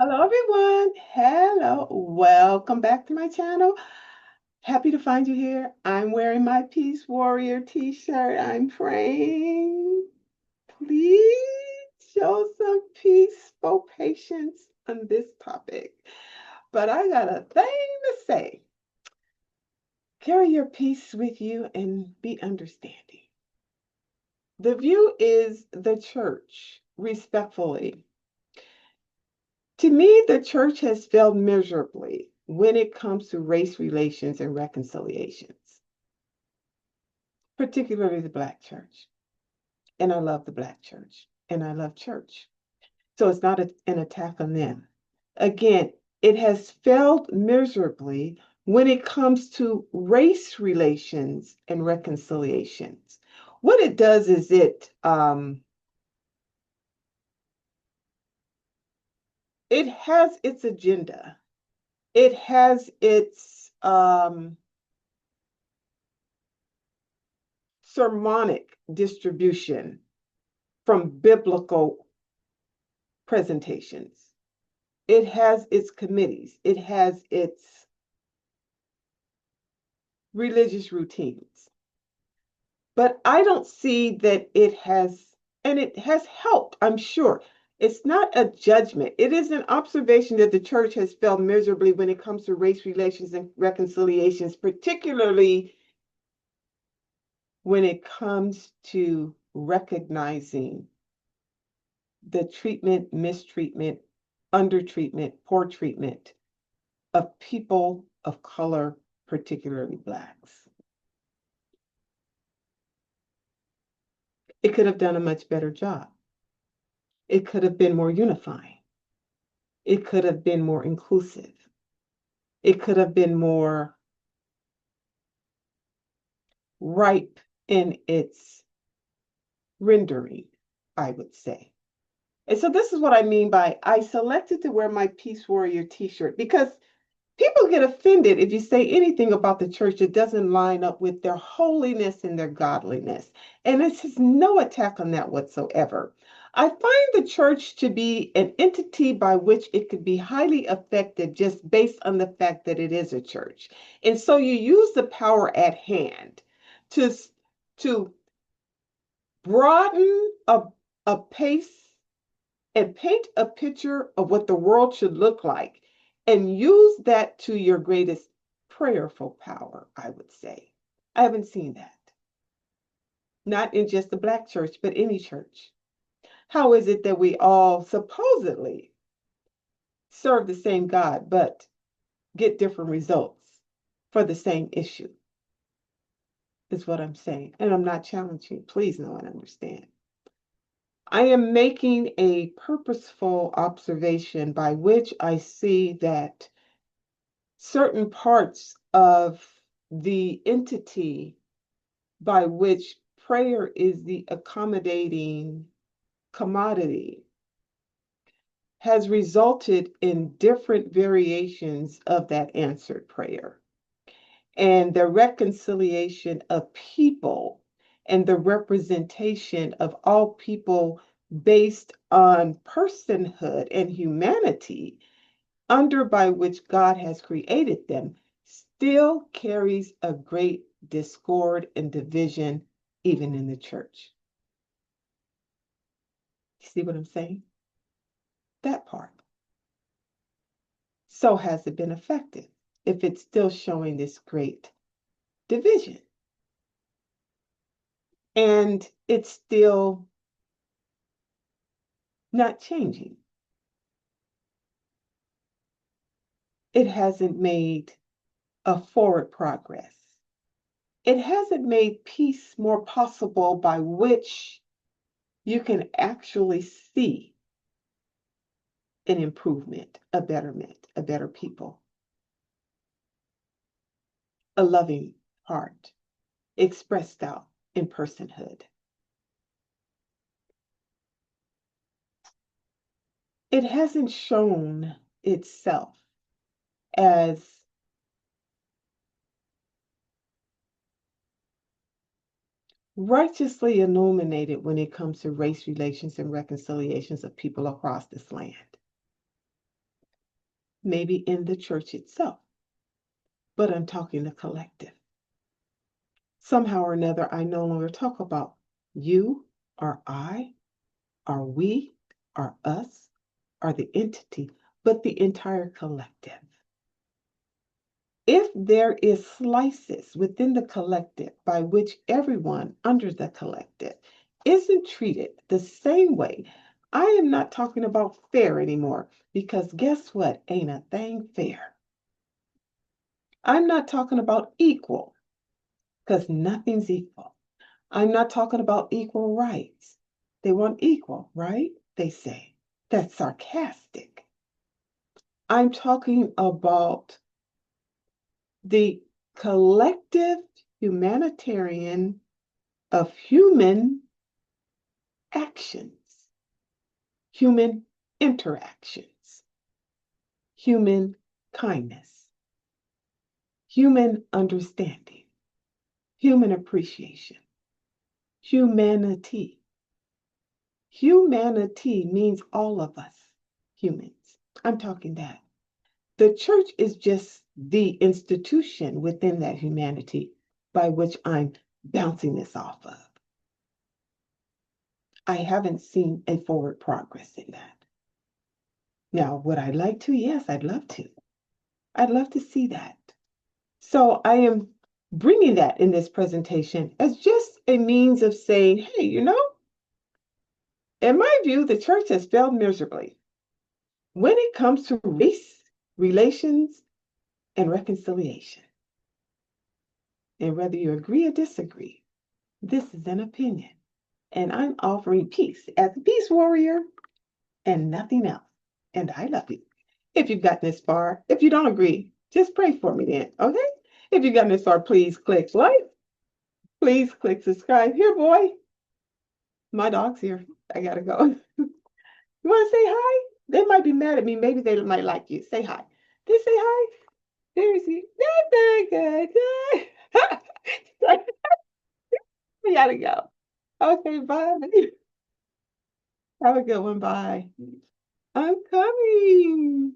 Hello, everyone. Hello. Welcome back to my channel. Happy to find you here. I'm wearing my Peace Warrior t-shirt. I'm praying. Please show some peaceful patience on this topic. But I got a thing to say. Carry your peace with you and be understanding. The view is the church, respectfully. To me, the church has failed miserably when it comes to race relations and reconciliations, particularly the Black church. And I love the Black church and I love church. So it's not an attack on them. Again, it has failed miserably when it comes to race relations and reconciliations. What it does is it has its agenda. It has its sermonic distribution from biblical presentations. It has its committees, it has its religious routines. But I don't see that it has, and it has helped, I'm sure. It's not a judgment. It is an observation that the church has failed miserably when it comes to race relations and reconciliations, particularly when it comes to recognizing the treatment, mistreatment, undertreatment, poor treatment of people of color, particularly Blacks. It could have done a much better job. It could have been more unifying. It could have been more inclusive. It could have been more ripe in its rendering, I would say. And so this is what I mean by I selected to wear my Peace Warrior t-shirt because people get offended if you say anything about the church that doesn't line up with their holiness and their godliness. And this is no attack on that whatsoever. I find the church to be an entity by which it could be highly affected just based on the fact that it is a church. And so you use the power at hand to, to broaden a pace and paint a picture of what the world should look like and use that to your greatest prayerful power, I would say. I haven't seen that. Not in just the Black church, but any church. How is it that we all supposedly serve the same God, but get different results for the same issue? Is what I'm saying. And I'm not challenging. Please know and understand. I am making a purposeful observation by which I see that certain parts of the entity by which prayer is the accommodating commodity has resulted in different variations of that answered prayer. And the reconciliation of people and the representation of all people based on personhood and humanity under by which God has created them still carries a great discord and division even in the church. You see what I'm saying? That part. So has it been effective if it's still showing this great division? And it's still not changing. It hasn't made a forward progress. It hasn't made peace more possible by which you can actually see an improvement, a betterment, a better people, a loving heart expressed out in personhood. It hasn't shown itself as righteously illuminated when it comes to race relations and reconciliations of people across this land. maybe in the church itself, but I'm talking the collective. Somehow or another, I no longer talk about you or I, or we, or us, or the entity, but the entire collective. If there is slices within the collective by which everyone under the collective isn't treated the same way, I am not talking about fair anymore, because guess what? Ain't a thing fair. I'm not talking about equal, because nothing's equal. I'm not talking about equal rights. They want equal, right? They say. That's sarcastic. I'm talking about the collective humanitarian of human actions, human interactions, human kindness, human understanding, human appreciation, humanity. Humanity means all of us humans. I'm talking that. The church is just the institution within that humanity by which I'm bouncing this off of. I haven't seen a forward progress in that. Now, would I like to? Yes, I'd love to. I'd love to see that. So I am bringing that in this presentation as just a means of saying, hey, in my view, the church has failed miserably when it comes to race, relations, and reconciliation. And whether you agree or disagree, this is an opinion. And I'm offering peace as a peace warrior and nothing else. And I love you. If you've gotten this far, if you don't agree, just pray for me then, okay? If you've gotten this far, please click like, please click subscribe. Here, boy, my dog's here. I gotta go. You want to say hi? They might be mad at me. Maybe they might like you. Say hi. They say hi. There is he. Good. We gotta go. Okay, bye. Have a good one. Bye. I'm coming.